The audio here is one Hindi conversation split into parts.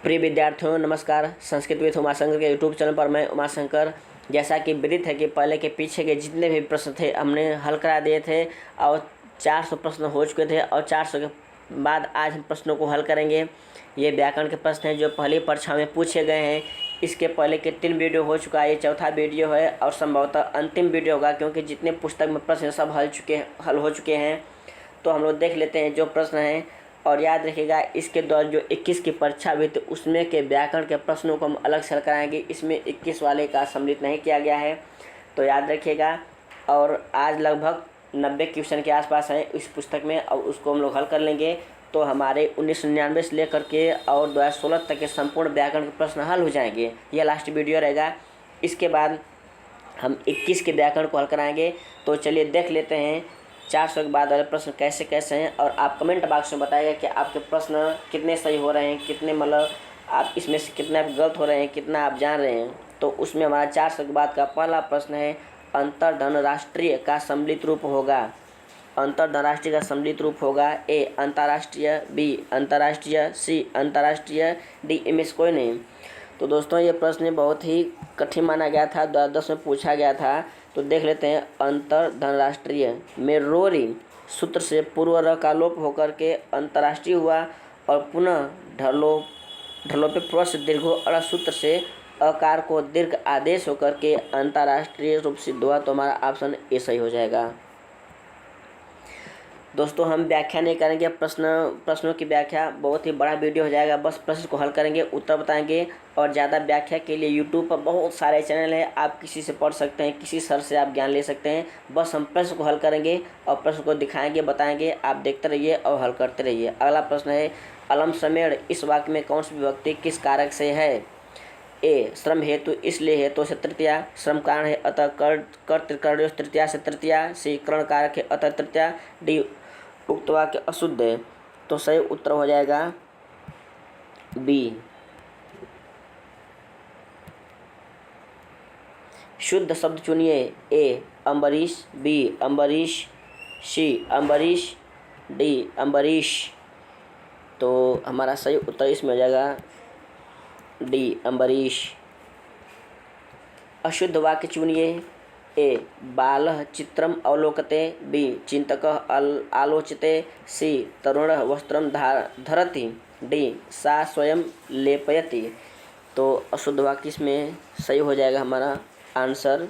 प्रिय विद्यार्थियों नमस्कार। संस्कृत विद उमाशंकर के यूट्यूब चैनल पर मैं उमाशंकर। जैसा कि विदित है कि पहले के पीछे के जितने भी प्रश्न थे हमने हल करा दिए थे और 400 प्रश्न हो चुके थे और 400 के बाद आज हम प्रश्नों को हल करेंगे। ये व्याकरण के प्रश्न हैं जो पहली परीक्षा में पूछे गए हैं। इसके पहले के 3 वीडियो हो चुका है, ये चौथा वीडियो है और संभवतः अंतिम वीडियो होगा, क्योंकि जितने पुस्तक में प्रश्न सब हल हो चुके हैं। तो हम लोग देख लेते हैं जो प्रश्न हैं। और याद रखिएगा, इसके दौरान जो 21 की परीक्षा हुई थी उसमें के व्याकरण के प्रश्नों को हम अलग से हल कराएंगे। इसमें 21 वाले का सम्मिलित नहीं किया गया है, तो याद रखिएगा। और आज लगभग 90 क्वेश्चन के आसपास हैं इस पुस्तक में और उसको हम लोग हल कर लेंगे। तो हमारे 1999 से लेकर के और 2016 तक के संपूर्ण व्याकरण के प्रश्न हल हो जाएंगे। यह लास्ट वीडियो रहेगा। इसके बाद हम 21 के व्याकरण को हल कराएंगे। तो चलिए देख लेते हैं 400 के बाद वाले प्रश्न कैसे कैसे हैं। और आप कमेंट बॉक्स में बताइएगा कि आपके प्रश्न कितने सही हो रहे हैं, कितने मतलब आप इसमें से कितने आप गलत हो रहे हैं, कितना आप जान रहे हैं। तो उसमें हमारा 400 के बाद का पहला प्रश्न है, अंतर्धन राष्ट्रीय का सम्मिलित रूप होगा। अंतर्धन राष्ट्रीय का सम्मिलित रूप होगा ए अंतर्राष्ट्रीय, बी अंतर्राष्ट्रीय, सी अंतर्राष्ट्रीय, डी इनमें से कोई नहीं। तो दोस्तों ये प्रश्न बहुत ही कठिन माना गया था, 2010 में पूछा गया था। तो देख लेते हैं। अंतर्धनराष्ट्रीय में रोरी सूत्र से पूर्व र का लोप होकर के अंतर्राष्ट्रीय हुआ और पुनः ढलो पे प्र से दीर्घो अड़ सूत्र से अकार को दीर्घ आदेश होकर के अंतर्राष्ट्रीय रूप सिद्ध हुआ। तो हमारा ऑप्शन ए सही हो जाएगा। दोस्तों हम व्याख्या नहीं करेंगे, प्रश्नों की व्याख्या बहुत ही बड़ा वीडियो हो जाएगा। बस प्रश्न को हल करेंगे, उत्तर बताएंगे। और ज़्यादा व्याख्या के लिए यूट्यूब पर बहुत सारे चैनल हैं, आप किसी से पढ़ सकते हैं, किसी सर से आप ज्ञान ले सकते हैं। बस हम प्रश्न को हल करेंगे और प्रश्न को दिखाएंगे, बताएंगे। आप देखते रहिए और हल करते रहिए। अगला प्रश्न है, अलम समेण इस वाक्य में कौन सी विभक्ति किस कारक से है। ए श्रम हेतु इसलिए हेतु से तृतीया, श्रम कारण है अतः कर्तृकर्णयों तृतीया से तृतीया, सी करण कारक है अतः तृतीया, डी उक्त वाक्य अशुद्ध है। तो सही उत्तर हो जाएगा बी। शुद्ध शब्द चुनिए। ए अम्बरीश, बी अम्बरीश, सी अम्बरीश, डी अम्बरीश। तो हमारा सही उत्तर इसमें हो जाएगा डी अम्बरीश। अशुद्ध वाक्य चुनिए। ए बालः चित्रम अवलोकते, बी चिंतकः आलोचते, सी तरुणः वस्त्रम धरति, डी सा स्वयं लेपयति। तो अशुद्ध वाक्य इसमें सही हो जाएगा हमारा आंसर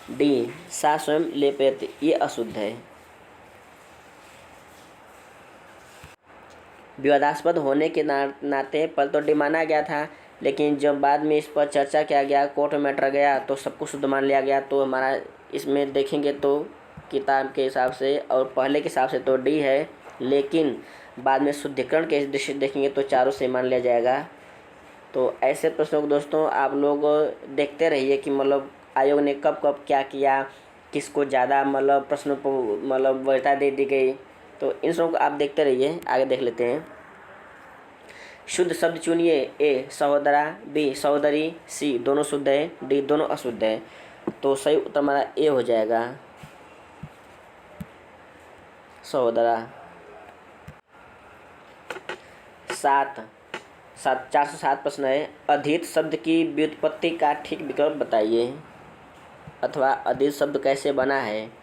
डी सा स्वयं लेपयति, ये अशुद्ध है। विवादास्पद होने के नाते पहले तो डी माना गया था, लेकिन जब बाद में इस पर चर्चा किया गया, कोर्ट में मैटर गया, तो सबको शुद्ध मान लिया गया। तो हमारा इसमें देखेंगे तो किताब के हिसाब से और पहले के हिसाब से तो डी है, लेकिन बाद में शुद्धिकरण के दृष्टि देखेंगे तो चारों से मान लिया जाएगा। तो ऐसे प्रश्नों को दोस्तों आप लोग देखते रहिए कि मतलब आयोग ने कब कब क्या किया, किसको ज़्यादा मतलब प्रश्नों पर मतलब वरीयता दे दी गई। तो इन सबको आप देखते रहिए। आगे देख लेते हैं। शुद्ध शब्द चुनिए। ए सहोदरा, बी सहोदरी, सी दोनों शुद्ध है, डी दोनों अशुद्ध है। तो सही उत्तर हमारा ए हो जाएगा सहोदरा। 407 प्रश्न है, अधित शब्द की व्युत्पत्ति का ठीक विकल्प बताइए, अथवा अधित शब्द कैसे बना है।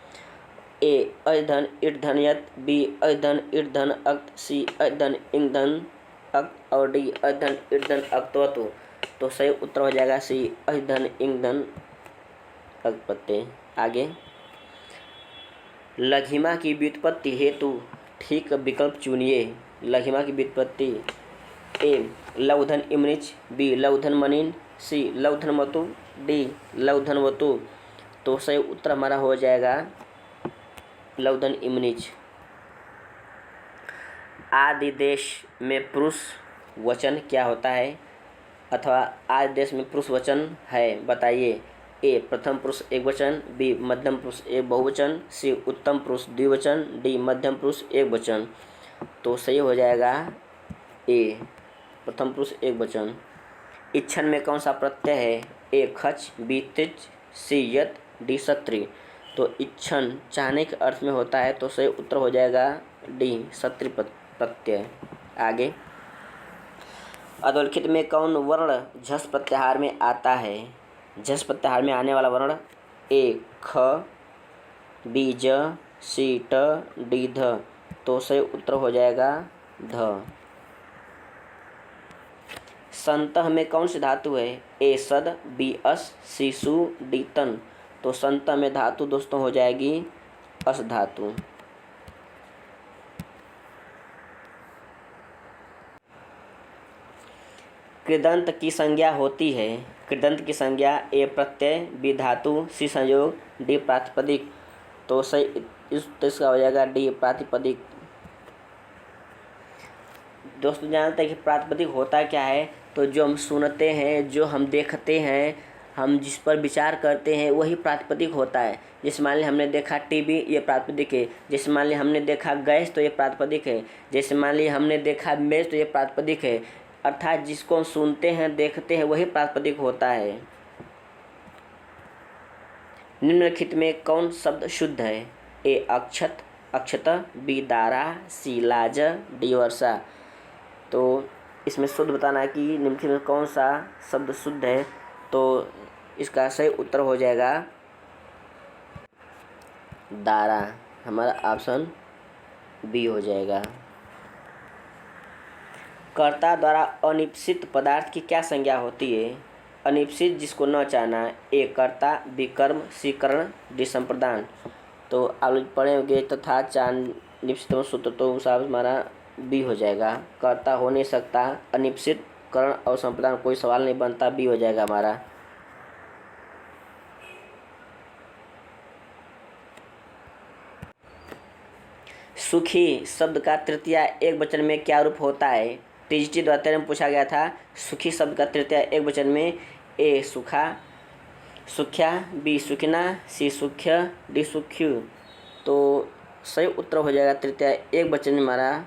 ए अधन इट धन यत, बी अधन इट धन अक्त, सी अधन इंग धन अक्त और डी अधन इट धन अक्तवतु। तो सही उत्तर हो जाएगा सी अधन इंग धन अक्तपत्ते। आगे लघिमा की व्युत्पत्ति हेतु ठीक विकल्प चुनिए। लघिमा की व्युत्पत्ति। ए लघुधन इमनिच, बी लघुधन मनिन, सी लघुधन मतु, डी लघुधन वतु। तो सही उत्तर हमारा हो जाएगा लघुधन इमनिच। आदि देश में पुरुष वचन क्या होता है, अथवा आदि देश में पुरुष वचन है बताइए। ए प्रथम पुरुष एक वचन, बी मध्यम पुरुष एक बहुवचन, सी उत्तम पुरुष द्विवचन, डी मध्यम पुरुष एक वचन। तो सही हो जाएगा ए प्रथम पुरुष एक वचन। इच्छन में कौन सा प्रत्यय है। ए खच, बी तिच, सी यत, डी सत्री। तो इच्छन चाहने के अर्थ में होता है, तो सही उत्तर हो जाएगा डी सत्री प्रत्यय। आगे अधोलिखित में कौन वर्ण झस प्रत्याहार में आता है? झस प्रत्याहार में आने वाला वर्ण ए ख, बी ज, सी ट, डी ध। तो सही उत्तर हो जाएगा ध। संतह में कौन सी धातु है? ए सद, बी अस, सी सु, डी तन। तो संतह में धातु दोस्तों हो जाएगी अस धातु। कृदंत की संज्ञा होती है। कृदंत की संज्ञा ए प्रत्यय, बी धातु, सी संयोग, डी प्रातिपदिक। तो सही इसका हो जाएगा डी प्रातिपदिक। दोस्तों जानते हैं कि प्रातिपदिक होता क्या है? तो जो हम सुनते हैं, जो हम देखते हैं, हम जिस पर विचार करते हैं वही प्रातिपदिक होता है। जैसे मान लिया हमने देखा टीवी, ये प्रातिपदिक है। जैसे मान लिया हमने देखा गैस, तो ये प्रातिपदिक है। जैसे मान लिया हमने देखा मेज, तो ये प्रातिपदिक है। अर्थात जिसको हम सुनते हैं, देखते हैं, वही प्रातिपदिक होता है। निम्नलिखित में कौन शब्द शुद्ध है? ए अक्षत, अक्षत, बी दारा, सी लाज, डी वर्षा। तो इसमें शुद्ध बताना है कि निम्नलिखित में कौन सा शब्द शुद्ध है। तो इसका सही उत्तर हो जाएगा दारा। हमारा ऑप्शन बी हो जाएगा। कर्ता द्वारा अनिश्चित पदार्थ की क्या संज्ञा होती है? अनिश्चित जिसको न चाहना। ए कर्ता, बी कर्म, सी करण, डी संप्रदान। तो आप लोग पढ़े होंगे तथा निश्चित सूत्र, तो साहब हमारा बी हो जाएगा। कर्ता हो नहीं सकता, अनिश्चित, करण और संप्रदान कोई सवाल नहीं बनता, बी हो जाएगा हमारा। सुखी शब्द का तृतीया एक वचन में क्या रूप होता है? टीजीटी 2013 में पूछा गया था। सुखी शब्द का तृतीया एक वचन में ए सुखा, सुख्या, बी सुखिना, सी सुख्य, डी सुख्यु। तो सही उत्तर हो जाएगा तृतीया एक वचन में हमारा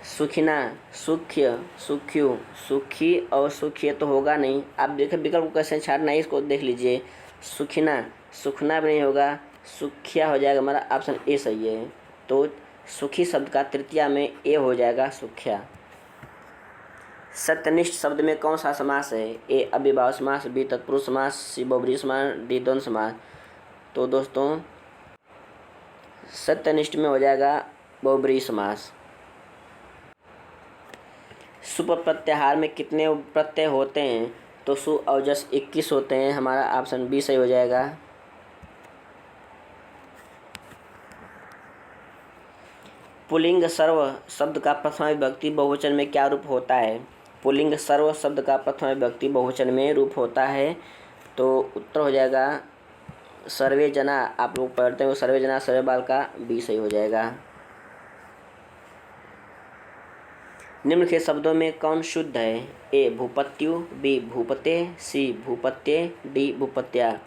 सुखिना, सुख्य, सुख्यु। सुखी और सुखिय तो होगा नहीं। आप देखें विकल्प को कैसे छाड़ना है, इसको देख लीजिए। सुखिना, सुखना भी नहीं होगा, सुखिया हो जाएगा। हमारा ऑप्शन ए सही है। तो सुखी शब्द का तृतीया में ए हो जाएगा सुख्या। सत्यनिष्ठ शब्द में कौन सा समास है? ए अव्ययभाव समास, बी तत्पुरुष समास, सी बहुब्रीहि समास, डी द्वंद्व समास। तो दोस्तों सत्यनिष्ठ में हो जाएगा बहुब्रीहि समास। सुप प्रत्याहार में कितने प्रत्यय होते हैं? तो सु और जस 21 होते हैं। हमारा ऑप्शन बी सही हो जाएगा। पुल्लिंग सर्व शब्द का प्रथमा विभक्ति बहुवचन में क्या रूप होता है? पुल्लिंग सर्व शब्द का प्रथमा विभक्ति बहुवचन में रूप होता है। तो उत्तर हो जाएगा सर्वे जना। आप लोग पढ़ते हो सर्वे जना, सर्वे बालका, बी सही हो जाएगा। निम्नलिखित शब्दों में कौन शुद्ध है? ए भूपत्यु, बी भूपते, सी भूपत्ये, डी भूपत्या।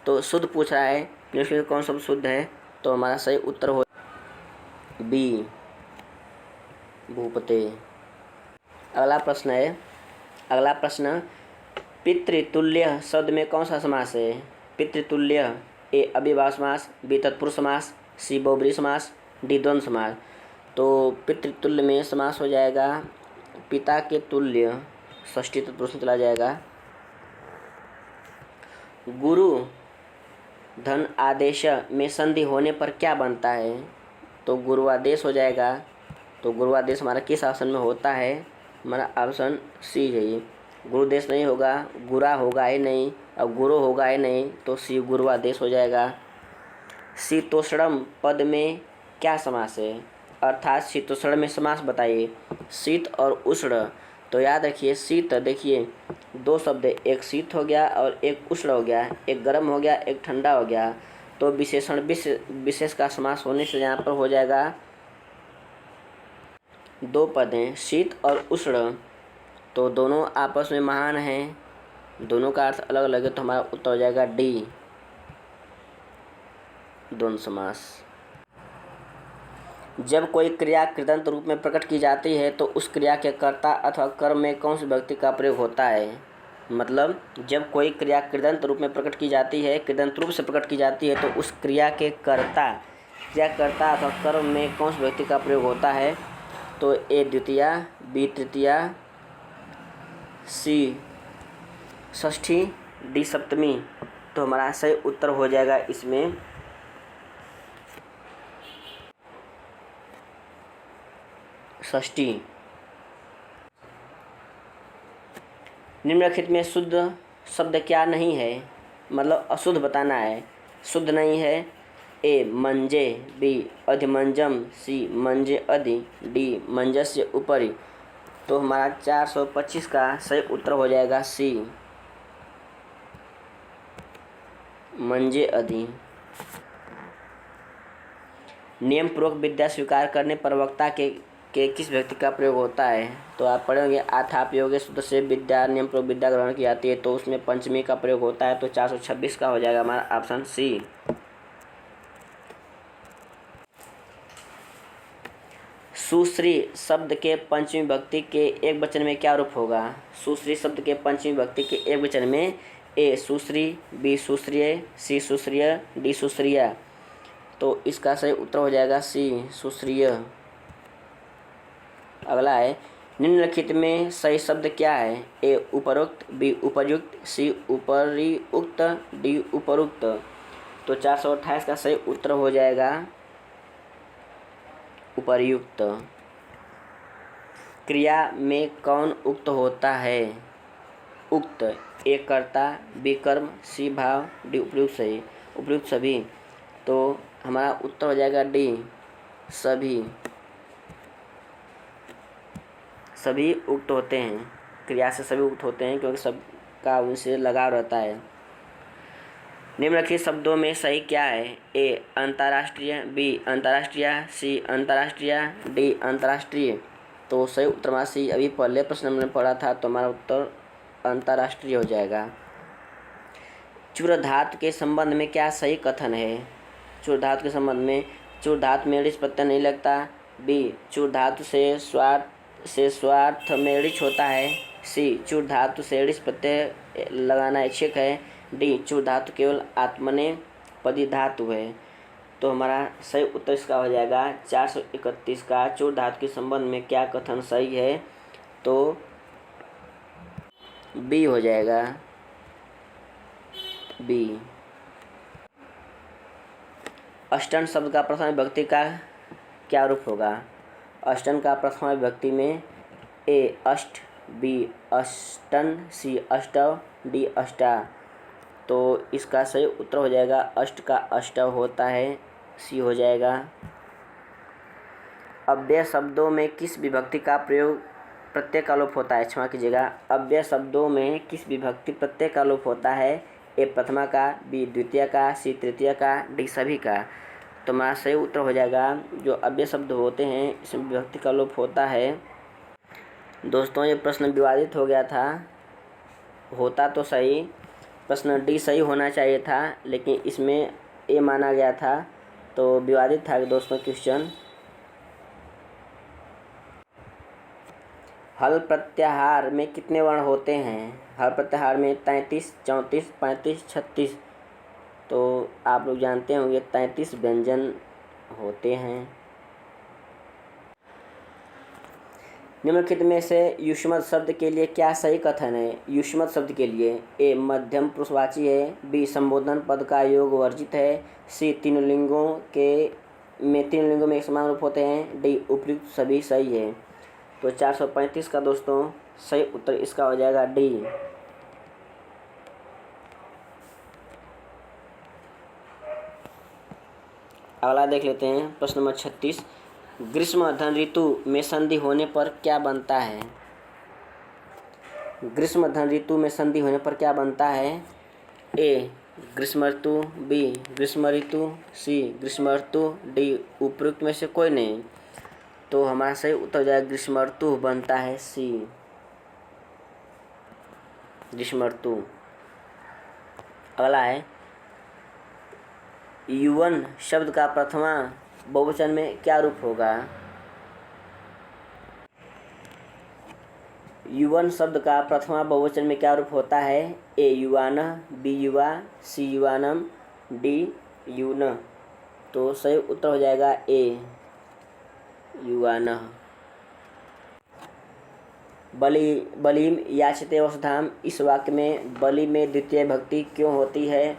तो शुद्ध पूछ रहा है, निम्नलिखित कौन शब्द शुद्ध है? तो हमारा सही उत्तर हो बी भूपते। अगला प्रश्न पितृतुल्य शब्द में कौन सा समास है? पितृतुल्य ए अव्ययभाव समास, बी तत्पुरुष समास, सी बहुब्रीहि समास, डी द्वंद्व समास। तो पितृतुल्य में समास हो जाएगा पिता के तुल्य, षष्ठी तत्पुरुष में चला जाएगा। गुरु धन आदेश में संधि होने पर क्या बनता है? तो गुरुआदेश हो जाएगा। तो गुरुआदेश हमारा किस ऑप्शन में होता है? हमारा ऑप्शन सी है। गुरुदेश नहीं होगा, गुरा होगा ही नहीं, और गुरु होगा ही नहीं, तो सी गुरुआदेश हो जाएगा। शीतोष्णम पद में क्या समास है? अर्थात शीतोष्ण में समास बताइए। शीत और उष्ण। तो याद रखिए शीत, देखिए दो शब्द, एक शीत हो गया और एक उष्ण हो गया, एक गर्म हो गया, एक ठंडा हो गया। तो विशेषण विशेष का समास होने से यहाँ पर हो जाएगा दो पद हैं, शीत और उष्ण। तो दोनों आपस में महान हैं, दोनों का अर्थ अलग अलग है। तो हमारा उत्तर हो जाएगा डी द्वंद्व समास। जब कोई क्रिया कृदंत रूप में प्रकट की जाती है तो उस क्रिया के कर्ता अथवा कर्म में कौन सी विभक्ति का प्रयोग होता है? मतलब जब कोई क्रिया कृदंत रूप में प्रकट की जाती है, कृदंत रूप से प्रकट की जाती है, तो उस क्रिया के कर्ता अथवा कर्म में कौन सी विभक्ति का प्रयोग होता है? तो ए द्वितीया, बी तृतीया, सी षष्ठी, डी सप्तमी। तो हमारा सही उत्तर हो जाएगा इसमें षष्ठी। निम्नलिखित में शुद्ध शब्द क्या नहीं है, मतलब अशुद्ध बताना है। शुद्ध नहीं है ए मंजे, बी अधिमंजम, सी मंजे अधि, डी मंजस्य ऊपरी। तो हमारा 425 का सही उत्तर हो जाएगा सी मंजे अधि। नियम पूर्वक विद्या स्वीकार करने पर वक्ता के किस व्यक्ति का प्रयोग होता है। तो आप पढ़ेंगे आथापयोगे शुद्ध से विद्या नियम पूर्वक विद्या ग्रहण की जाती है, तो उसमें पंचमी का प्रयोग होता है। तो 426 का हो जाएगा हमारा ऑप्शन सी। सुश्री शब्द के पंचमी विभक्ति के एक वचन में क्या रूप होगा। सुश्री शब्द के पंचमी विभक्ति के एक वचन में ए सुश्री, बी सुश्रिय, सी सुश्रिय, डी सुश्रिया। तो इसका सही उत्तर हो जाएगा सी सुश्रिय। अगला है निम्नलिखित में सही शब्द क्या है। ए उपरोक्त, बी उपयुक्त, सी उपरिउक्त, डी उपरुक्त। तो 428 का सही उत्तर हो जाएगा उपर्युक्त। क्रिया में कौन उक्त होता है। उक्त ए कर्ता, बी कर्म, सी भाव, डी उपयुक्त सही उपयुक्त सभी। तो हमारा उत्तर हो जाएगा डी सभी। सभी उक्त होते हैं, क्रिया से सभी उक्त होते हैं क्योंकि सबका उनसे लगाव रहता है। निम्नलिखित शब्दों में सही क्या है। ए अंतर्राष्ट्रीय, बी अंतर्राष्ट्रीय, सी अंतर्राष्ट्रीय, डी अंतर्राष्ट्रीय। तो सही उत्तर हमारा सी। अभी पहले प्रश्न हमने पढ़ा था, तो हमारा उत्तर अंतर्राष्ट्रीय हो जाएगा। चूर धातु के संबंध में क्या सही कथन है। चूर धातु के संबंध में चूर धातु में ऋच प्रत्यय नहीं लगता, बी चूर धातु से स्वार्थ में ऋच होता है, सी चूर धातु से ऋच प्रत्यय लगाना इच्छिक है, डी चूर धातु केवल आत्मनेपदी धातु है। तो हमारा सही उत्तर इसका हो जाएगा 431 का चूर धातु के संबंध में क्या कथन सही है। तो बी हो जाएगा बी। अष्टन शब्द का प्रथम विभक्ति का क्या रूप होगा। अष्टन का प्रथम विभक्ति में ए अष्ट, बी अष्टन, सी अष्टव, डी अष्टा। तो इसका सही उत्तर हो जाएगा अष्ट का अष्टव होता है, सी हो जाएगा। अव्यय शब्दों में किस विभक्ति का प्रयोग प्रत्यय का लोप होता है। क्षमा कीजिएगा, अव्यय शब्दों में किस विभक्ति प्रत्यय का लोप होता है। ए प्रथमा का, बी द्वितीय का, सी तृतीय का, डी सभी का। तो हमारा सही उत्तर हो जाएगा जो अव्यय शब्द होते हैं इसमें विभक्ति का लोप होता है। दोस्तों ये प्रश्न विवादित हो गया था, होता तो सही प्रश्न डी सही होना चाहिए था, लेकिन इसमें ए माना गया था, तो विवादित था दोस्तों क्वेश्चन। हल प्रत्याहार में कितने वर्ण होते हैं। हल प्रत्याहार में 33, 34, 35, 36। तो आप लोग जानते होंगे 33 व्यंजन होते हैं। निम्नलिखित में से युष्मत शब्द के लिए क्या सही कथन है। युष्मत शब्द के लिए ए मध्यम पुरुषवाची है, बी संबोधन पद का योग वर्जित है, सी तीनों लिंगों में एक समान रूप होते हैं, डी उपयुक्त सभी सही है। तो 435 का दोस्तों सही उत्तर इसका हो जाएगा डी। अगला देख लेते हैं प्रश्न नंबर 36। ग्रीष्म धन ऋतु में संधि होने पर क्या बनता है। ग्रीष्म धन ऋतु में संधि होने पर क्या बनता है। ए ग्रीष्म ऋतु, बी ग्रीष्म ऋतु, सी ग्रीष्म ऋतु, डी उपयुक्त में से कोई नहीं। तो हमारा सही उत्तर हो जाएगा ग्रीष्म ऋतु बनता है, सी ग्रीष्म ऋतु। अगला है युवन शब्द का प्रथमा बहुवचन में क्या रूप होगा। युवन शब्द का प्रथमा बहुवचन में क्या रूप होता है। ए युवानः, बी युवा, सी युवानम, डी युन। तो सही उत्तर हो जाएगा ए युवानः। बलिम याचते वसुधाम, इस वाक्य में बलि में द्वितीय भक्ति क्यों होती है?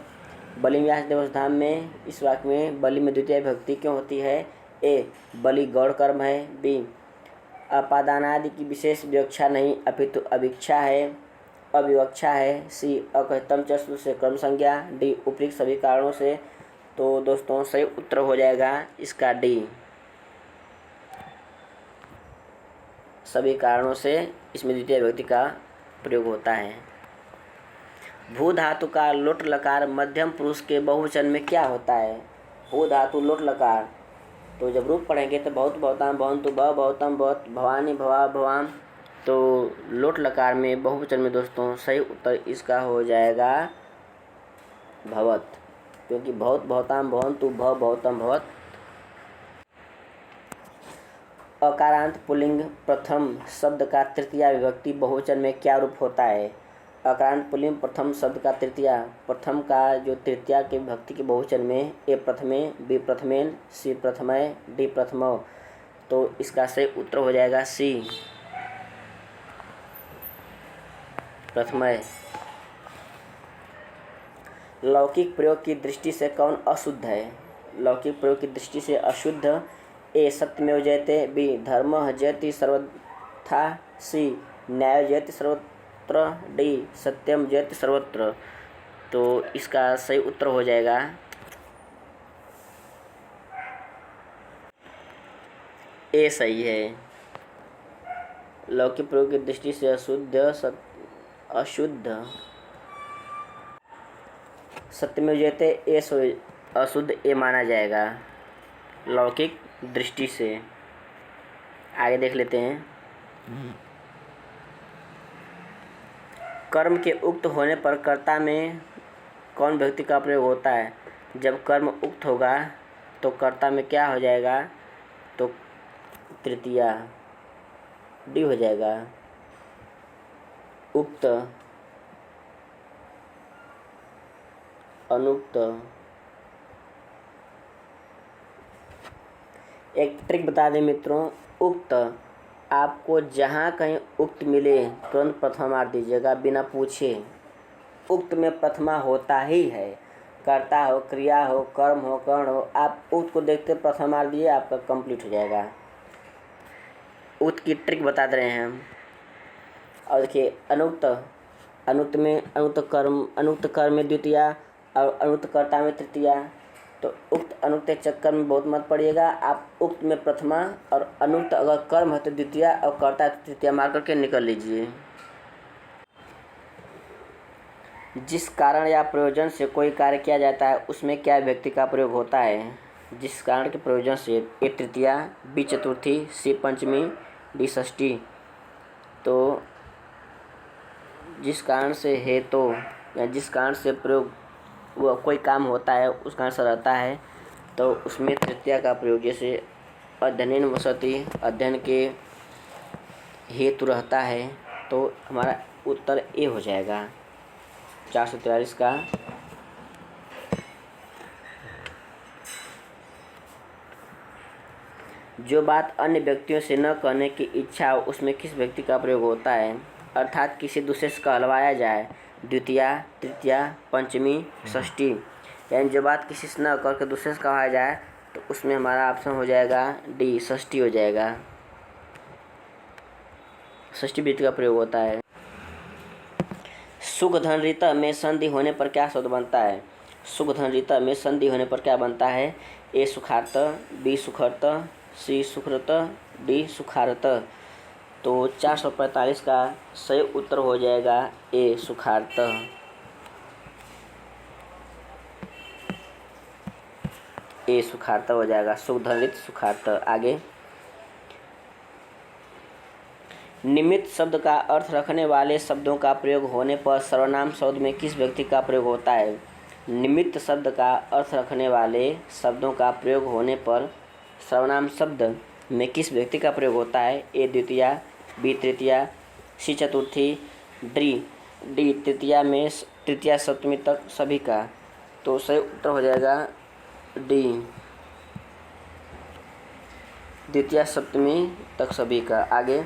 बलिम याचते वसुधाम में इस वाक्य में बलि में द्वितीय भक्ति क्यों होती है? ए, बलि गौण कर्म है। बी, अपादानादि की विशेष विवक्षा नहीं अपितु अभिक्षा है, अविवक्षा है। सी, अकहितम च से क्रम संज्ञा। डी, उपयुक्त सभी कारणों से। तो दोस्तों सही उत्तर हो जाएगा इसका डी, सभी कारणों से इसमें द्वितीय विभक्ति का प्रयोग होता है। भू धातु का लोट लकार मध्यम पुरुष के बहुवचन में क्या होता है? भू धातु लोट लकार, तो जब रूप पढ़ेंगे तो बहुत बहुताम भवन्तु, बहुतम बहुत, भवानी भवा भवाम, तो लोट लकार में बहुवचन में दोस्तों सही उत्तर इसका हो जाएगा भवत, क्योंकि बहुत बहुताम भवन्तु, बहुतम भवत। अकारांत पुल्लिंग प्रथम शब्द का तृतीया विभक्ति बहुवचन में क्या रूप होता है? अकारांत पुल्लिंग प्रथम शब्द का तृतीया, प्रथम का जो तृतीया के विभक्ति के बहुवचन में ए प्रथमे, बी प्रथमेन, सी प्रथमय, डी प्रथमो, तो इसका सही उत्तर हो जाएगा सी, प्रथमय। लौकिक प्रयोग की दृष्टि से कौन अशुद्ध है? लौकिक प्रयोग की दृष्टि से अशुद्ध, ए सत्यमेव जयते, बी धर्मः जयति सर्वथा, सी न्याय जयति सर्वत्र, डी सत्यम जयति सर्वत्र, तो इसका सही उत्तर हो जाएगा ए सही है। लौकिक प्रयोग की दृष्टि से अशुद्ध सत्यमेव जयते, ए अशुद्ध ए माना जाएगा लौकिक दृष्टि से। आगे देख लेते हैं। कर्म के उक्त होने पर कर्ता में कौन व्यक्ति का प्रयोग होता है? जब कर्म उक्त होगा तो कर्ता में क्या हो जाएगा? तो तृतीया, डी हो जाएगा, उक्त, अनुक्त। एक ट्रिक बता दें मित्रों, उक्त आपको जहाँ कहीं उक्त मिले तुरंत प्रथमा दीजिएगा बिना पूछे। उक्त में प्रथमा होता ही है, कर्ता हो, क्रिया हो, कर्म हो, कर्ण हो, आप उक्त को देखते प्रथमा दिए, आपका कंप्लीट हो जाएगा। उक्त की ट्रिक बता दे रहे हैं हम। और देखिए अनुक्त, अनुक्त कर्म में द्वितीया और अनुक्त कर्ता में तृतीया, तो उक्त अनुक्त चक्कर में बहुत मत पड़िएगा। आप उक्त में प्रथमा और अनुक्त अगर कर्म है तो द्वितीया और कर्ता तृतीया मार करके निकल लीजिए। जिस कारण या प्रयोजन से कोई कार्य किया जाता है उसमें क्या व्यक्ति का प्रयोग होता है? जिस कारण के प्रयोजन से ए तृतीया, बी चतुर्थी, सी पंचमी, डी षष्ठी, तो जिस कारण से है तो या जिस कारण से प्रयोग वो कोई काम होता है उस कारण से रहता है तो उसमें तृतीया का प्रयोग, जैसे अध्ययन वसति, अध्ययन के हेतु रहता है, तो हमारा उत्तर ए हो जाएगा 443 का। जो बात अन्य व्यक्तियों से न कहने की इच्छा हो उसमें किस व्यक्ति का प्रयोग होता है? अर्थात किसी दूसरे से कहलवाया जाए, द्वितीया, तृतीया, पंचमी, षष्ठी, यानी जो बात किसी से न करके दूसरे से कहा जाए तो उसमें हमारा ऑप्शन हो जाएगा डी, षष्ठी हो जाएगा। षष्ठी व्यक्ति का प्रयोग होता है। सुख धन रीत में संधि होने पर क्या शब्द बनता है? सुख धन रीत में संधि होने पर क्या बनता है? ए सुखार्त, बी सुखर्त, सी सुखरत, डी सुखारत, तो 445 का सही उत्तर हो जाएगा ए सुखार्त। ए सुखार्त हो जाएगा, सुख धनित सुखार्त। आगे, निमित्त शब्द का अर्थ रखने वाले शब्दों का प्रयोग होने पर सर्वनाम शब्द में किस व्यक्ति का प्रयोग होता है? निमित्त शब्द का अर्थ रखने वाले शब्दों का प्रयोग होने पर सर्वनाम शब्द में किस व्यक्ति का प्रयोग होता है? ए द्वितीया, बी तृतीया, सी चतुर्थी, डी तृतीया में तृतीया सप्तमी तक सभी का, तो सही उत्तर हो जाएगा डी, द्वितीया सप्तमी तक सभी का। आगे,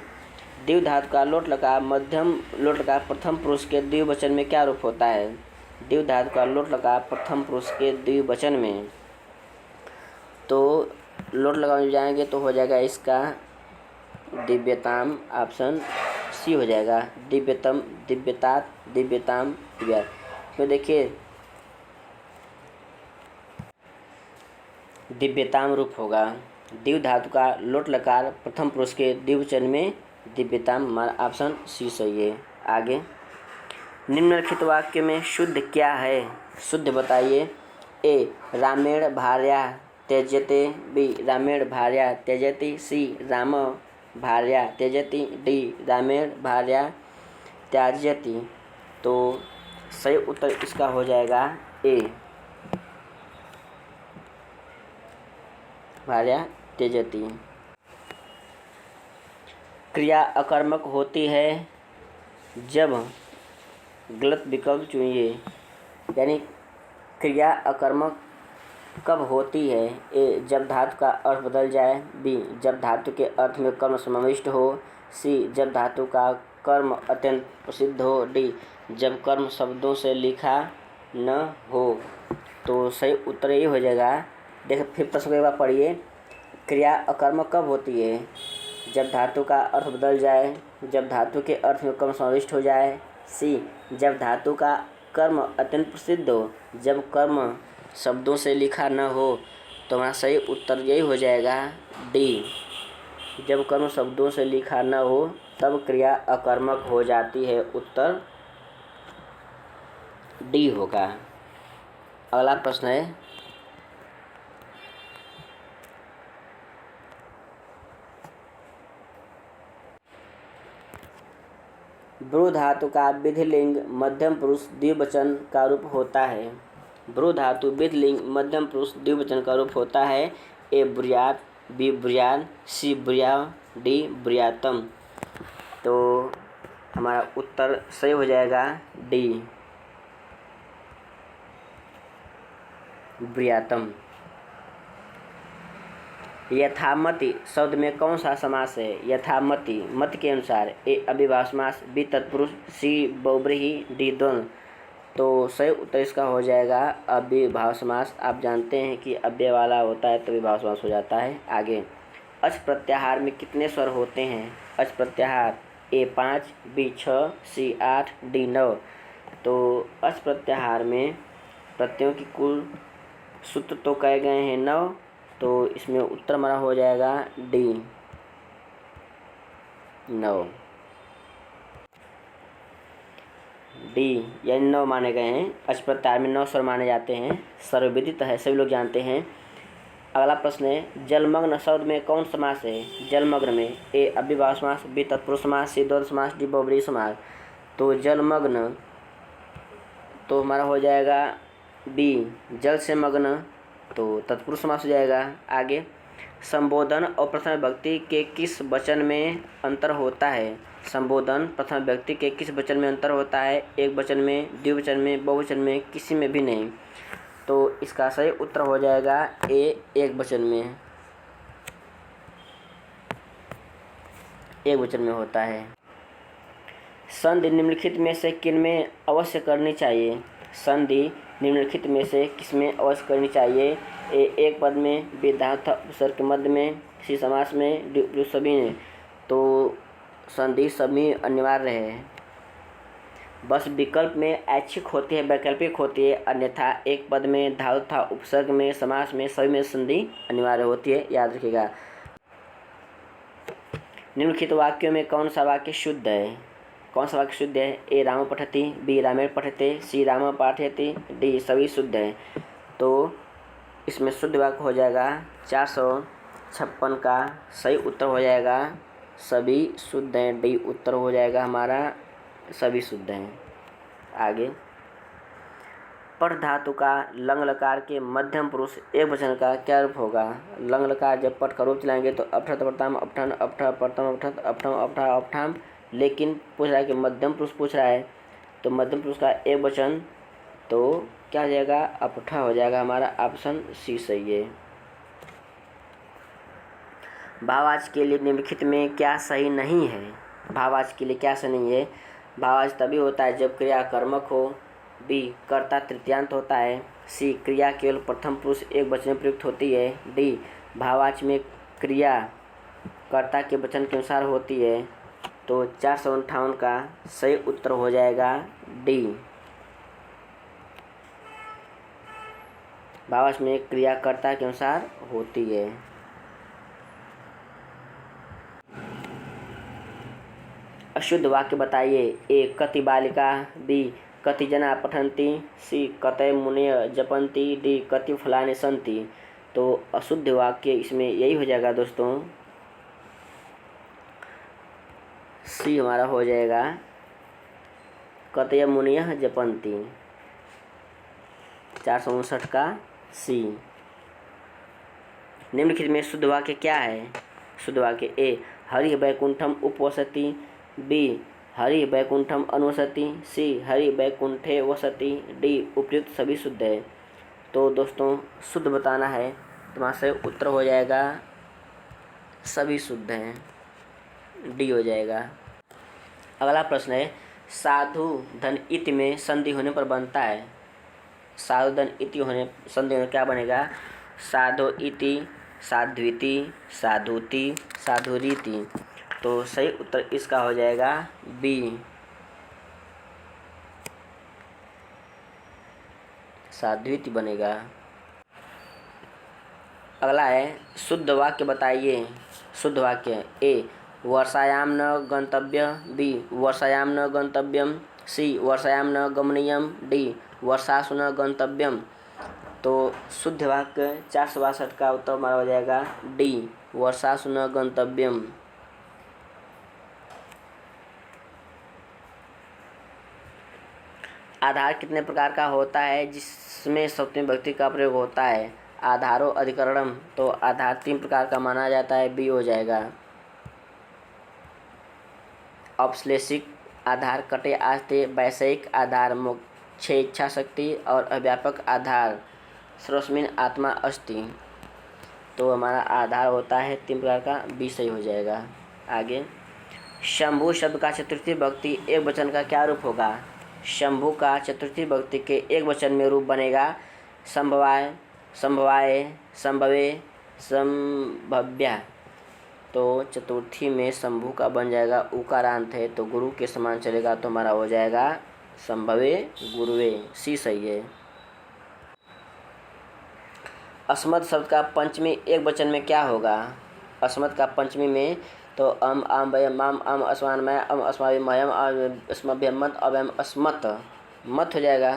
द्विव धातु का लोट लकार मध्यम लोट लकार प्रथम पुरुष के द्विवचन में क्या रूप होता है? द्विव धातु का लोट लकार प्रथम पुरुष के द्विवचन में, तो लोट लगाने जाएंगे तो हो जाएगा इसका दिव्यताम, ऑप्शन सी हो जाएगा। दिव्यतम, दिव्यतात, दिव्यताम, दिव्या। तो देखिए दिव्यताम रूप होगा। द्विव धातु का लोट लकार प्रथम पुरुष के द्विवचन में दिव्यताम, हमारा ऑप्शन सी सही है। आगे, निम्नलिखित वाक्य में शुद्ध क्या है? शुद्ध बताइए। ए रामेण भार्या त्यजते, बी रामेण भार्या त्यजति, सी राम भार्या त्यजति, डी रामेण भार्या त्याज्यति। तो सही उत्तर इसका हो जाएगा ए, भार्या त्यजति। क्रिया अकर्मक होती है जब, गलत विकल्प चुनिए। यानी क्रिया अकर्मक कब होती है? ए जब धातु का अर्थ बदल जाए, बी जब धातु के अर्थ में कर्म समाविष्ट हो, सी जब धातु का कर्म अत्यंत प्रसिद्ध हो, डी जब कर्म शब्दों से लिखा न हो। तो सही उत्तर ये हो जाएगा। देखिए फिर प्रश्न एक बार पढ़िए। क्रिया अकर्मक कब होती है? जब धातु का अर्थ बदल जाए, जब धातु के अर्थ में कर्म समाविष्ट हो जाए, सी जब धातु का कर्म अत्यंत प्रसिद्ध हो, जब कर्म शब्दों से लिखा न हो। तो हमारा सही उत्तर यही हो जाएगा डी, जब कर्म शब्दों से लिखा न हो तब क्रिया अकर्मक हो जाती है। उत्तर डी होगा। अगला प्रश्न है, ब्रू धातु का विधिलिंग मध्यम पुरुष द्विवचन का रूप होता है। ब्रू धातु विधिलिंग मध्यम पुरुष द्विवचन का रूप होता है। ए बुर्यात, बी बुर्याद, सी बुर्या, डी बुर्यातम। तो हमारा उत्तर सही हो जाएगा डी, बुर्यातम। यथामति शब्द में कौन सा समास है? यथामति मत के अनुसार, ए अव्ययभाव समास, बी तत्पुरुष, सी बहुब्रीहि, डी द्वंद्व। तो सही उत्तर इसका हो जाएगा अव्ययभाव समास। आप जानते हैं कि अव्यय वाला होता है तो अव्ययभाव समास हो जाता है। आगे, अच प्रत्याहार में कितने स्वर होते हैं? अच प्रत्याहार, ए 5, बी 6, सी 8, डी 9। तो अच प्रत्याहार में प्रत्ययों की कुल सूत्र तो कहे गए हैं 9, तो इसमें उत्तर हमारा हो जाएगा डी 9, डी यानी 9 माने गए हैं। अच प्रत्याहार में 9 स्वर माने जाते हैं, सर्वविदित है, सभी लोग जानते हैं। अगला प्रश्न है, जलमग्न शब्द में कौन समास है? जलमग्न में, ए अव्ययभाव समास, बी तत्पुरुष समास, सी द्वंद्व समास, डी बहुब्रीहि समास। तो जलमग्न तो हमारा हो जाएगा बी, जल से मग्न, तो तत्पुरुष समास हो जाएगा। आगे, संबोधन और प्रथम व्यक्ति के किस वचन में अंतर होता है? संबोधन प्रथम व्यक्ति के किस वचन में अंतर होता है? एक वचन में, द्विवचन में, बहुवचन में, किसी में भी नहीं। तो इसका सही उत्तर हो जाएगा ए, एक वचन में, एक वचन में होता है। संधि निम्नलिखित में से किनमें अवश्य करनी चाहिए? संधि निम्नलिखित में से किसमें अवश्य करनी चाहिए? ए एक पद में, बी धातु उपसर्ग के मध्य में, सी समास में, डी सभी में। तो संधि सभी अनिवार्य है, बस विकल्प में ऐच्छिक होती है, वैकल्पिक होती है। अन्यथा एक पद में, धातु तथा उपसर्ग में, समास में, सभी में संधि अनिवार्य होती है, याद रखिएगा। निम्नलिखित वाक्यों में कौन सा वाक्य शुद्ध है? कौन सा वाक्य शुद्ध है? ए राम पठति, बी रामेण पठते, सी राम पाठयति, डी सभी शुद्ध है। तो इसमें शुद्ध वाक्य हो जाएगा 456 का सही उत्तर हो जाएगा सभी शुद्ध हैं, डी उत्तर हो जाएगा हमारा सभी शुद्ध हैं। आगे, पठ धातु का लंग लकार के मध्यम पुरुष एक वचन का क्या रूप होगा? लंग लकार जब पठ का रूप चलाएंगे तो अपठत प्रथम अपठन, अपठा प्रथम अपठत, अपठम अपठा अपठाम। लेकिन पूछ रहा है कि मध्यम पुरुष पूछ रहा है, तो मध्यम पुरुष का एक वचन तो क्या हो जाएगा? अपठा हो जाएगा, हमारा ऑप्शन सी सही है। भाववाचक के लिए निम्नलिखित में क्या सही नहीं है? भाववाचक के लिए क्या से नहीं है? भाववाचक तभी होता है जब क्रिया कर्मक हो, बी कर्ता तृतीयांत होता है, सी क्रिया केवल प्रथम पुरुष एक वचन में प्रयुक्त होती है, डी भाववाचक में क्रिया कर्ता के वचन के अनुसार होती है। तो 458 का सही उत्तर हो जाएगा डी। भाववाचक में क्रिया कर्ता के अनुसार होती है। अशुद्ध वाक्य बताइए। ए कति बालिका, बी कति जना पठन्ति, सी कतय मुनय जपन्ति, डी कति फलानि सन्ति। तो अशुद्ध वाक्य इसमें यही हो जाएगा दोस्तों, सी हमारा हो जाएगा कतय मुनय जपन्ति। 459 का सी। निम्नलिखित में शुद्ध वाक्य क्या है? शुद्ध वाक्य ए हरि वैकुंठम उपवसति, बी हरि वैकुंठम अनुवसति, सी हरि वैकुंठे वसति, डी उपयुक्त सभी शुद्ध है। तो दोस्तों शुद्ध बताना है, तुम्हारा सही उत्तर हो जाएगा सभी शुद्ध हैं, डी हो जाएगा। अगला प्रश्न है साधु धन इति में संधि होने पर बनता है। साधु धन इति होने संधि होने क्या बनेगा? साधो इति, साध्विति, साधुति, साधुरीति। तो सही उत्तर इसका हो जाएगा बी, साध्विति बनेगा। अगला है शुद्ध वाक्य बताइए। शुद्ध वाक्य ए वर्षायाम न गंतव्य, बी वर्षायाम न गंतव्यम, सी वर्षायाम न गमनीयम, डी वर्षासु न गंतव्यम। तो शुद्ध वाक्य 462 का उत्तर हमारा हो जाएगा डी वर्षासु न गंतव्यम। आधार कितने प्रकार का होता है जिसमें सप्तमी विभक्ति का प्रयोग होता है? आधारो अधिकरणम। तो आधार 3 प्रकार का माना जाता है, बी हो जाएगा। औपश्लेषिक आधार कटे आस्ते, वैषयिक आधार मोक्षे इच्छा शक्ति और अव्यापक आधार सर्वस्मिन् आत्मा अस्ति। तो हमारा आधार होता है 3 प्रकार का, बी सही हो जाएगा। आगे शंभु शब्द का चतुर्थी विभक्ति एक वचन का क्या रूप होगा? शंभु का चतुर्थी विभक्ति के एक वचन में रूप बनेगा संभवाय, संभवाय, संभवे, संभव्या। तो चतुर्थी में शंभु का बन जाएगा उकारांत है, तो गुरु के समान चलेगा, तो हमारा हो जाएगा संभवे गुरुवे, सी सही है। अस्मत् शब्द का पंचमी एक वचन में क्या होगा? अस्मत् का पंचमी में तो अम आम वयम माम अम अस्मान मैं अम अस्माभि मयम अस्मभ्यम मत अवयम अस्मत्, मत हो जाएगा,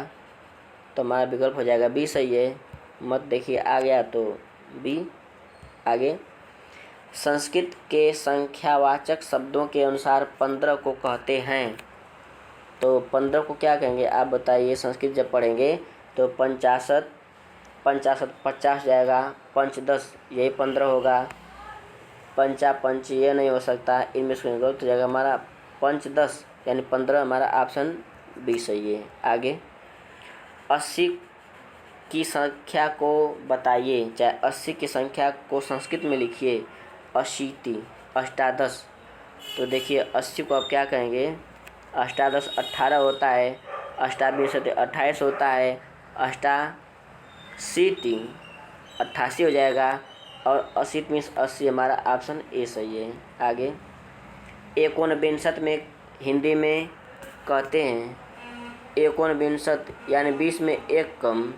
तो हमारा विकल्प हो जाएगा बी सही है। मत देखिए आ गया, तो बी। आगे संस्कृत के संख्यावाचक शब्दों के अनुसार 15 को कहते हैं। तो 15 को क्या कहेंगे आप बताइए? संस्कृत जब पढ़ेंगे तो 50 50 जाएगा, 5 10 यही 15 होगा, 5 ये नहीं हो सकता, इनमें से गलत हो जाएगा हमारा 5 10 यानी 15, हमारा ऑप्शन बी सही है। आगे 80 की संख्या को बताइए, चाहे 80 की संख्या को संस्कृत में लिखिए। अशीति, अष्टादश। तो देखिए 80 को आप क्या कहेंगे? अष्टादश 18 होता है, अष्टाविंशति 28 होता है, अष्टाशीति 88 हो जाएगा, और 80 मीन्स 80, हमारा ऑप्शन ए सही है। आगे 49 में हिंदी में कहते हैं 49 यानी 20 में एक कम,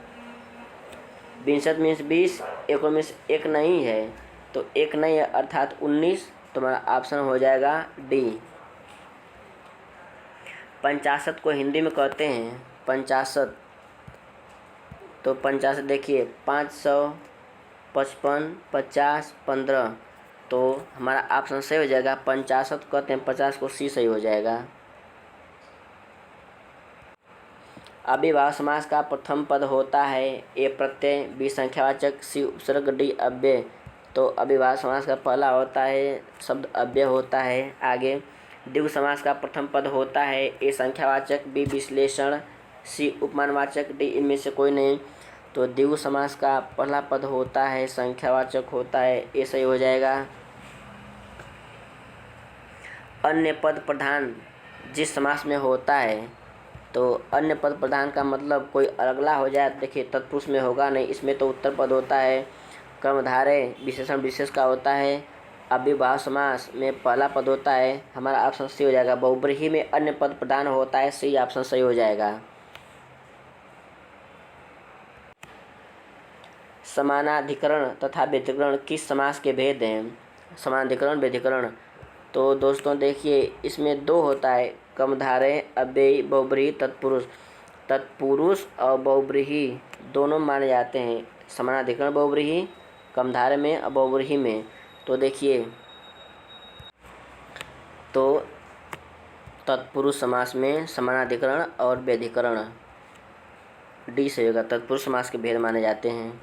20 मीन्स 20, 51 मीन्स एक नहीं है, तो एक नहीं है अर्थात 19, तो हमारा ऑप्शन हो जाएगा डी। 50 को हिंदी में कहते हैं 50, तो 50 देखिए 500, 55, 50, 15, तो हमारा ऑप्शन सही हो जाएगा। 50 कहते हैं 50 को सी सही हो जाएगा। अव्ययभाव समास का प्रथम पद होता है ए प्रत्यय, बी संख्यावाचक, सी उपसर्ग, डी अव्यय। तो अव्ययभाव समास का पहला होता है शब्द अव्यय होता है। आगे द्विगु समास का प्रथम पद होता है ए संख्यावाचक, बी विश्लेषण, सी उपमानवाचक, डी इनमें से कोई नहीं। तो द्विगु समास का पहला पद होता है संख्यावाचक होता है, ए सही हो जाएगा। अन्य पद प्रधान जिस समास में होता है, तो अन्य पद प्रधान का मतलब कोई अगला हो जाए। देखिए तत्पुरुष में होगा नहीं, इसमें तो उत्तर पद होता है। कर्मधारय विशेषण विशेष का होता है। अव्ययभाव समास में पहला पद होता है। हमारा ऑप्शन सी हो जाएगा। बहुब्रीहि में अन्य पद प्रधान होता है, सी ऑप्शन सही हो जाएगा। समानाधिकरण तथा व्यतिकरण किस समास के भेद हैं? समानाधिकरण व्यतिकरण, तो दोस्तों देखिए इसमें दो होता है। कर्मधारय अव्ययी बहुब्रीहि तत्पुरुष। तत्पुरुष और बहुब्रीहि दोनों माने जाते हैं। समानाधिकरण बहुब्रीहि कर्मधारय में और बहुब्रीहि में। तो देखिए तो तत्पुरुष समास में समानाधिकरण और व्यधिकरण डी से होगा। तत्पुरुष समास के भेद माने जाते हैं।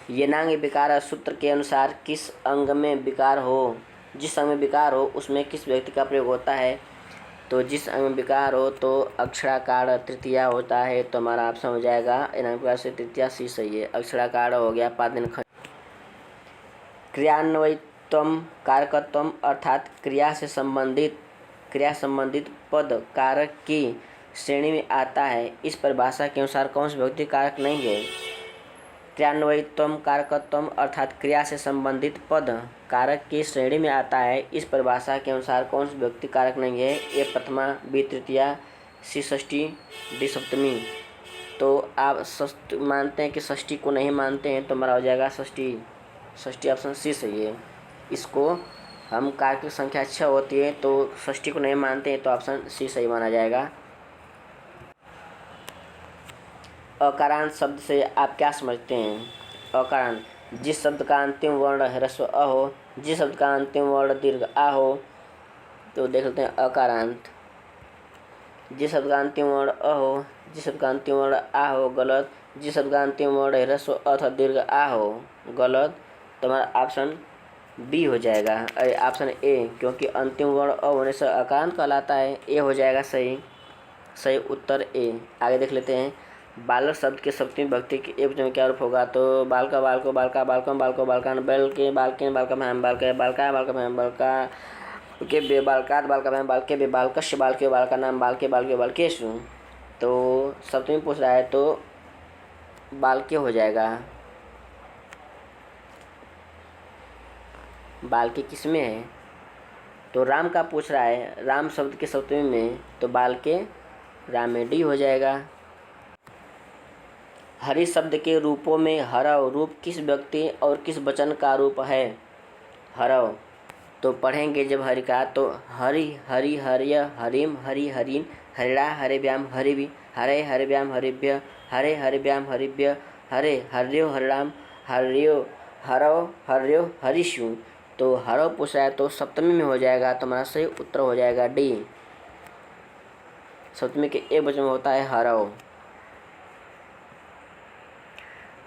येनांग विकार सूत्र के अनुसार किस अंग में विकार हो, जिस अंग में विकार हो उसमें किस व्यक्ति का प्रयोग होता है? तो जिस अंग में विकार हो तो अक्षराकार तृतीया होता है, तो हमारा ऑप्शन हो जाएगा येनांग विकार से तृतीया सी सही है। अक्षराकार हो गया पादिन खंड। क्रियान्वयित्वम कारकत्वम अर्थात क्रिया संबंधित पद कारक की श्रेणी में आता है, इस परिभाषा के अनुसार कौन सा व्यक्ति कारक नहीं है? क्रियान्वयित्वम कारकत्वम अर्थात क्रिया से संबंधित पद कारक की श्रेणी में आता है, इस परिभाषा के अनुसार कौन सा व्यक्ति कारक नहीं है? ए प्रथमा, बी तृतीया, सी षष्ठी, डी सप्तमी। तो आप मानते हैं कि षष्ठी को नहीं मानते हैं, तो हमारा हो जाएगा षष्ठी ऑप्शन सी सही है। इसको हम कारक की संख्या 6 होती है, तो षष्ठी को नहीं मानते हैं, तो ऑप्शन सी सही माना जाएगा। अकारांत शब्द से आप क्या समझते हैं? अकारांत, जिस शब्द का अंतिम वर्ण ह्रस्व अ हो, जिस शब्द का अंतिम वर्ण दीर्घ आ हो, तो देख लेते हैं अकारांत। जिस शब्द का अंतिम वर्ण अ हो, जिस शब्द का अंतिम वर्ण आ हो, गलत। जिस शब्द का अंतिम वर्ण ह्रस्व अथवा दीर्घ आ हो, गलत। तो हमारा ऑप्शन बी हो जाएगा, अरे ऑप्शन ए, क्योंकि अंतिम वर्ण अ होने से अकारांत कहलाता है। ए हो जाएगा सही उत्तर ए। आगे देख लेते हैं। बालक शब्द के सप्तमी विभक्ति के एक वचन में क्या रूप होगा? तो बालका बालको बालका बालकम बालको बालकान बैल के बालकेन बालका बालका बालका बालका बालका के बे बालकात बालका बालके बे बालकस्य बालके बालका नाम बालके बालके बालकेशु। तो सप्तमी पूछ रहा है तो बालके हो जाएगा। बालके किस में है? तो राम का पूछ रहा है, राम शब्द के सप्तमी में, तो बालके राम में डी हो जाएगा। हरि शब्द के रूपों में हरव रूप किस व्यक्ति और किस वचन का रूप है? हरव, तो पढ़ेंगे जब हरि का, तो हरि हरि हर्य हरिम हरि हरिन हरिणा हरिव्याम हरिवि हरे हरिव्याम हरिभ्य हरे हरिव्याम हरिभ्य हरे हर्यो हरिणाम हर्यो हरव हर्यो हरिषु। तो हरव पूछ रहा है तो सप्तमी में हो जाएगा, तो हमारा सही उत्तर हो जाएगा डी। सप्तमी के एक वचन में होता है हरव।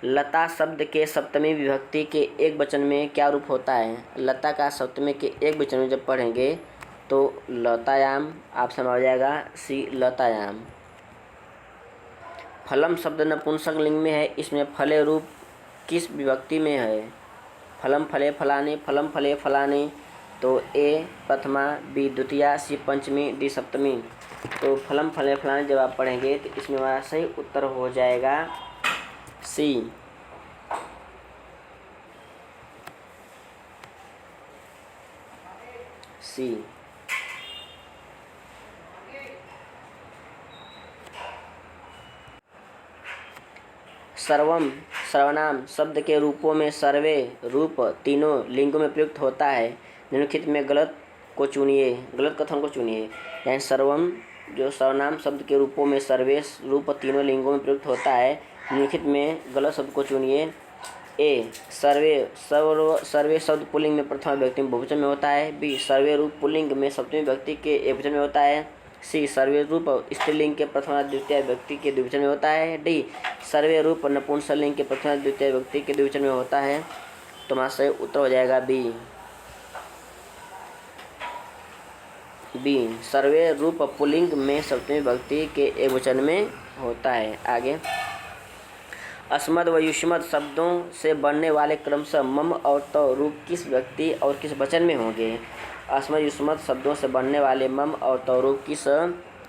लता शब्द के सप्तमी विभक्ति के एक वचन में क्या रूप होता है? लता का सप्तमी के एक वचन में जब पढ़ेंगे तो लतायाम, ऑप्शन हो जाएगा सी लतायाम। फलम शब्द नपुंसक लिंग में है, इसमें फले रूप किस विभक्ति में है? फलम फले फलाने, फलम फले फलाने। तो ए प्रथमा, बी द्वितीया, सी पंचमी, डी सप्तमी। तो फलम फले फलाने जब आप पढ़ेंगे तो इसमें हमारा सही उत्तर हो जाएगा सी। सर्वम सर्वनाम शब्द के रूपों में सर्वे रूप तीनों लिंगों में प्रयुक्त होता है। निम्नलिखित में गलत कथन को चुनिए। यानी सर्वम जो सर्वनाम शब्द के रूपों में सर्वे रूप तीनों लिंगों में प्रयुक्त होता है, निम्नलिखित में गलत शब्द को चुनिए। ए सर्वे शब्द पुल्लिंग में प्रथमा व्यक्ति में बहुवचन में होता है। बी सर्वे रूप पुल्लिंग में सप्तमी व्यक्ति के एकवचन में होता है। सी सर्वे रूप स्त्रीलिंग के प्रथमा द्वितीय व्यक्ति के द्विवचन में होता है। डी सर्वे रूप नपुंसकलिंग के प्रथमा द्वितीय व्यक्ति के द्विवचन में होता है। तो हमारा सही उत्तर हो जाएगा बी सर्वे रूप पुल्लिंग में सप्तमी व्यक्ति के एकवचन में होता है। आगे अस्मद व युष्मद शब्दों से बनने वाले क्रमशः मम और त रूप किस व्यक्ति और किस वचन में होंगे? अस्मद युष्मद शब्दों से बनने वाले मम और त रूप किस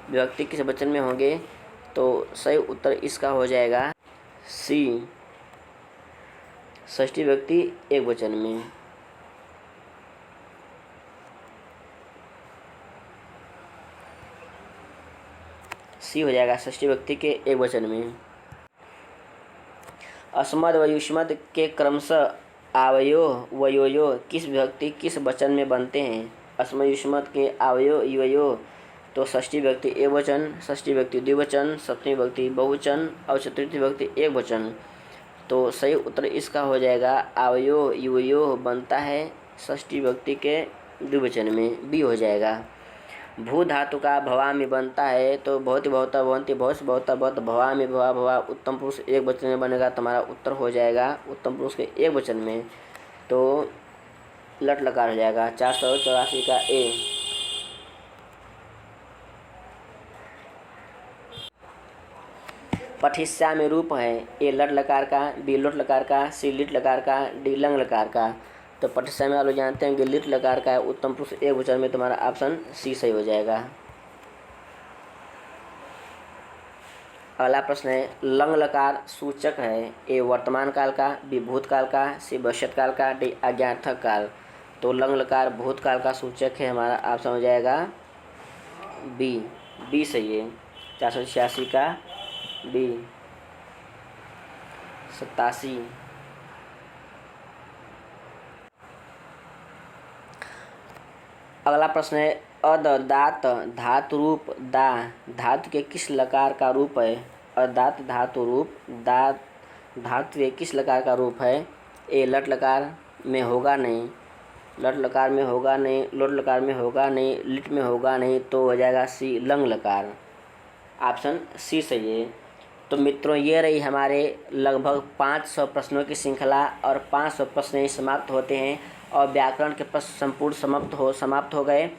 व्यक्ति किस वचन में होंगे? तो सही उत्तर इसका हो जाएगा सी, षष्ठी व्यक्ति एक वचन में। सी हो जाएगा षष्ठी व्यक्ति के एक वचन में। अस्मद व युष्मद के क्रमशः आवयो वयोयो किस व्यक्ति किस वचन में बनते हैं? अस्मद युष्मद के आवयो युवयो तो षष्ठी व्यक्ति एक वचन, षष्ठी व्यक्ति द्विवचन, सप्तमी व्यक्ति बहुवचन और चतुर्थी व्यक्ति एक वचन। तो सही उत्तर इसका हो जाएगा आवयो युवयो बनता है षष्ठी व्यक्ति के द्विवचन में, बी हो जाएगा। भू धातु का भवा में बनता है तो भवति भवता भवंति भवस भवता भवत भवा में भवा भवा उत्तम पुरुष एक वचन में बनेगा। तुम्हारा उत्तर हो जाएगा उत्तम पुरुष के एक वचन में, तो लट लकार हो जाएगा 484 का ए। पठिस्या में रूप है ए लट लकार का, बी लोट लकार का, सी लिट लकार का, डी लंग लकार का। तो पठिस्या में आप लोग जानते हैं कि लिट लकार का है उत्तम पुरुष एक वचन में, तुम्हारा ऑप्शन सी सही हो जाएगा। अगला प्रश्न है लंग लकार सूचक है ए वर्तमान काल का, बी भूतकाल का, सी भविष्यत काल का, डी आज्ञार्थक काल। तो लंग लकार भूतकाल का सूचक है, हमारा ऑप्शन हो जाएगा बी, बी सही है 486 का बी। 87 अगला प्रश्न है अदात धातु रूप दा धातु के किस लकार का रूप है? अदात धातु रूप दा धातु के किस लकार का रूप है? ए लट लकार में होगा नहीं, लट लकार में होगा नहीं, लोट लकार में होगा नहीं, लिट में होगा नहीं, तो हो जाएगा सी लंग लकार, ऑप्शन सी सही है। तो मित्रों ये रही हमारे लगभग 500 प्रश्नों की श्रृंखला और 500 प्रश्न ही समाप्त होते हैं और व्याकरण के प्रश्न संपूर्ण समाप्त हो गए।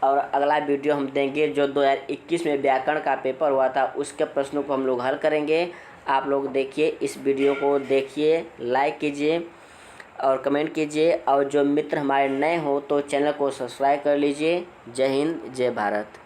और अगला वीडियो हम देंगे जो 2021 में व्याकरण का पेपर हुआ था उसके प्रश्नों को हम लोग हल करेंगे। आप लोग देखिए, इस वीडियो को देखिए, लाइक कीजिए और कमेंट कीजिए, और जो मित्र हमारे नए हो तो चैनल को सब्सक्राइब कर लीजिए। जय हिंद, जय भारत।